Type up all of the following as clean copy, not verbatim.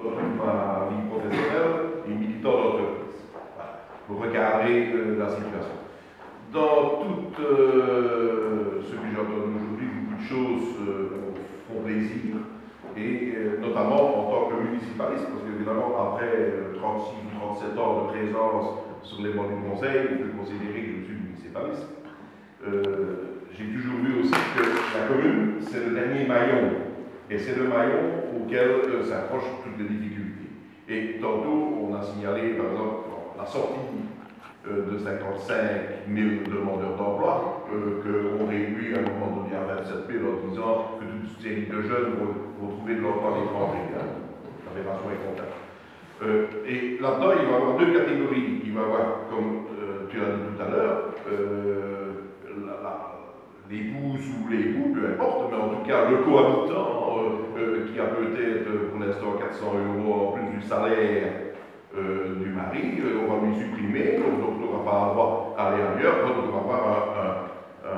ma vie professionnelle et militant d'entreprise. Voilà, pour recadrer la situation. Dans tout ce que j'ai entendu aujourd'hui, beaucoup de choses font plaisir, et notamment en tant que municipaliste, parce qu'évidemment, après 36 ou 37 ans de présence sur les bancs du Conseil, on peut considérer que je suis municipaliste. J'ai toujours vu aussi que la commune, c'est le dernier maillon, et c'est le maillon auquel s'approchent toutes les difficultés. Et tantôt, on a signalé, par exemple, la sortie de 55 000 demandeurs d'emploi, qu'on réduit à un moment donné à 27 000 en disant que toute une série de jeunes vont trouver de l'emploi à l'étranger. L'aberration est comptable. Et là-dedans, il va y avoir deux catégories. Il va y avoir, comme tu l'as dit tout à l'heure, l'épouse ou l'époux, peu importe, mais en tout cas le cohabitant qui a peut-être pour l'instant 400 € en plus du salaire du mari, on va lui supprimer, donc on n'aura pas droit à aller ailleurs, donc on va avoir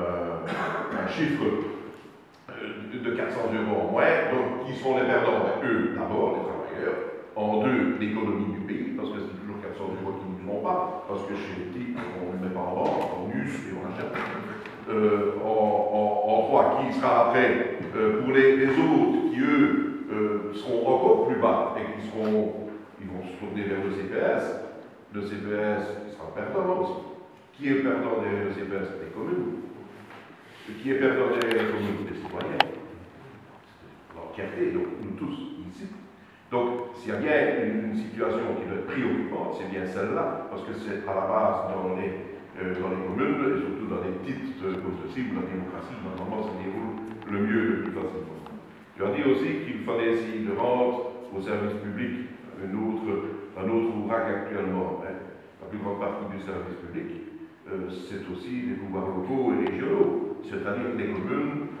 un chiffre de 400 € en moins. Donc qui sont les perdants? Eux, d'abord, les travailleurs, en deux, l'économie du pays, parce que c'est toujours 400 € qui ne nous ont pas, parce que chez les petits, on ne met pas en vente, on use et on achète. En trois, qui sera après pour les autres qui, eux, seront encore plus bas et qui ils vont se tourner vers le CPS. Le CPS il sera perdant aussi. Qui est perdant derrière le CPS? Les communes. Qui est perdant derrière les communes? Les citoyens. L'entièreté, donc nous tous, ici. Donc, s'il y a bien une situation qui doit être préoccupante, c'est bien celle-là, parce que c'est à la base dans les communes, et surtout dans les petites comme ceci, où la démocratie, normalement, se déroule le mieux, le plus facilement. Tu as dit aussi qu'il fallait essayer de rendre au service public un autre ouvrage actuellement. La plus grande partie du service public, c'est aussi les pouvoirs locaux et régionaux, c'est-à-dire les communes,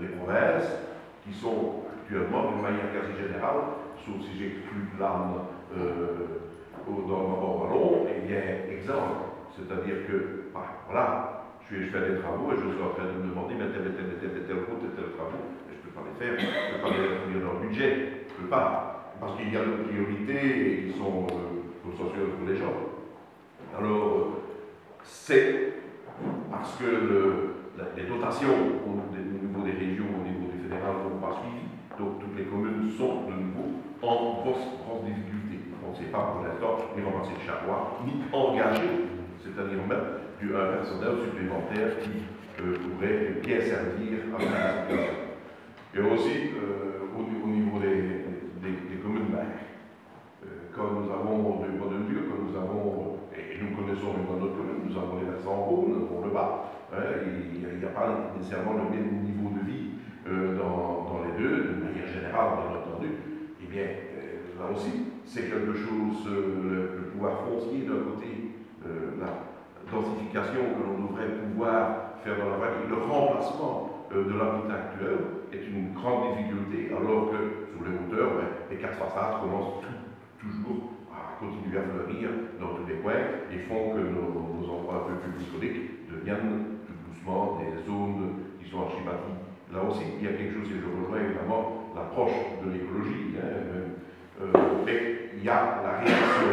les provinces, qui sont actuellement, d'une manière quasi générale, sauf si j'exclus l'âme dans le ballon, eh bien, exemple. C'est-à-dire que, voilà, je fais des travaux et je suis en train de me demander, mais telle route et tel travaux, et je ne peux pas les faire, je ne peux pas les inclure dans le budget, je ne peux pas. Parce qu'il y a d'autres priorités qui sont sociales pour les gens. Alors, c'est parce que les dotations au niveau des régions, au niveau du fédéral, n'ont pas suivi. Donc, toutes les communes sont de nouveau en grosse difficulté. On ne sait pas pour l'instant ni remplacer le charroi, ni engager, c'est-à-dire même un personnel supplémentaire qui pourrait bien servir à la situation. Et aussi, au niveau des communes mères, quand nous avons de bonnes mesures, quand nous avons, et nous connaissons une bonne commune, nous avons les versants hauts, nous avons le bas. Il n'y a pas nécessairement le même niveau de vie dans les deux, de manière générale, bien entendu. Eh bien, là aussi, c'est quelque chose, le pouvoir foncier d'un côté, la densification que l'on devrait pouvoir faire dans la vallée, le remplacement de l'habitat actuel est une grande difficulté, alors que sur les hauteurs, les quatre façades commencent toujours à continuer à fleurir dans tous les coins et font que nos endroits un peu plus bucoliques deviennent tout doucement des zones qui sont archibâties. Là aussi, il y a quelque chose, et je rejoins évidemment l'approche de l'écologie, mais il y a la réaction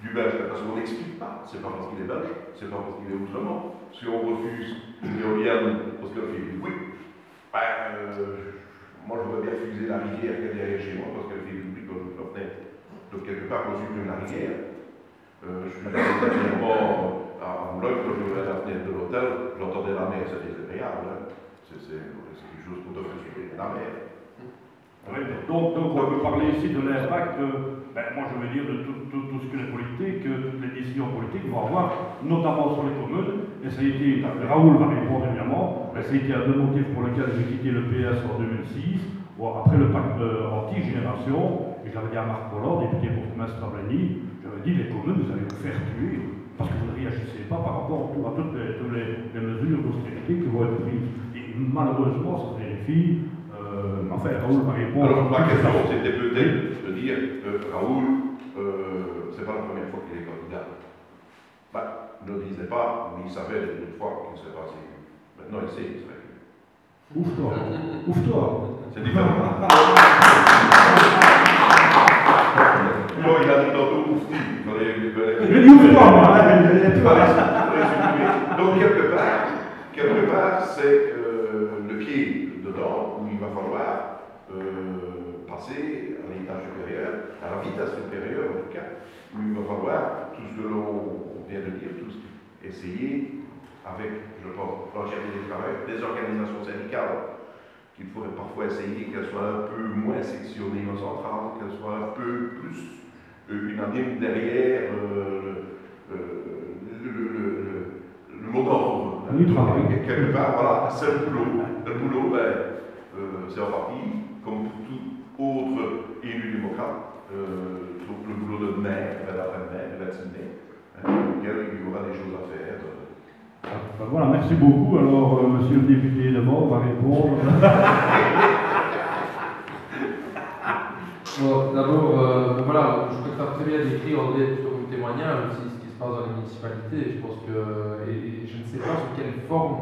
du Belge, parce qu'on n'explique pas, c'est pas parce qu'il est belge, c'est pas parce qu'il est autrement. Si on refuse une éolienne parce qu'elle fait du bruit, moi je voudrais bien refuser la rivière qui est derrière chez moi parce qu'elle fait du bruit quand je la fenêtre. Donc quelque part, on supprime la rivière. Je suis dernièrement à Boulogne, quand je ouvrais la fenêtre de l'hôtel, j'entendais la mer, c'est désagréable. C'est quelque chose qu'on devrait supprimer, la mer. Oui, donc on peut parler ici de l'impact, moi je veux dire de tout ce que les politiques, toutes les décisions politiques vont avoir, notamment sur les communes, et ça a été, Raoul va répondre évidemment, mais ça a été un des motifs pour lesquels j'ai quitté le PS en 2006, après le pacte anti-génération, et j'avais dit à Marc Pollard, député bourgmestre à Blenny, j'avais dit les communes, vous allez vous faire tuer, parce que vous ne réagissez pas par rapport à toutes les mesures d'austérité qui vont être prises. Et malheureusement, ça se vérifie. Enfin, Raoul va répondre. Alors, ma question, c'était peut-être de dire, Raoul, c'est pas la première fois qu'il est candidat. Ne le disait pas, mais il savait une fois qu'il serait passé. Maintenant, il sait qu'il serait. Ouvre-toi. Ouvre-toi. C'est différent. Je dis ouvre pas, moi, donc, quelque part, c'est le pied dedans, où il va falloir passer à l'étage supérieur, à la vitesse supérieure en tout cas, où il va falloir tout ce que l'on vient de dire, essayer avec, je pense, des organisations syndicales, qu'il faudrait parfois essayer qu'elles soient un peu moins sectionnées en centrale, qu'elles soient un peu plus unanimes derrière le mot d'ordre. Quelque part, voilà, c'est le boulot. Le boulot, c'est en partie, comme pour tout autre élu démocrate, donc le boulot de maire, de l'après-maire, de la auquel il y aura des choses à faire. Voilà, merci beaucoup. Alors, monsieur le député d'abord va répondre. Bon, d'abord, voilà, je préfère très bien décrire André plutôt comme témoignage aussi ce qui se passe dans les municipalités. Je pense que, et je ne sais pas sous quelle forme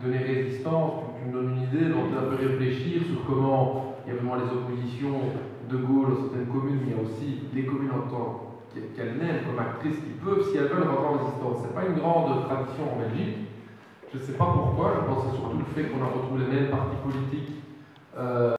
donner résistance, tu me donnes une idée, donc un peu réfléchir sur comment il y a vraiment les oppositions de Gaulle dans certaines communes, mais il y a aussi les communes en tant qu'elles-mêmes comme actrices qui peuvent, si elles veulent, rentrer en résistance. Ce n'est pas une grande tradition en Belgique. Je ne sais pas pourquoi, je pense que c'est surtout le fait qu'on a retrouvé les mêmes partis politiques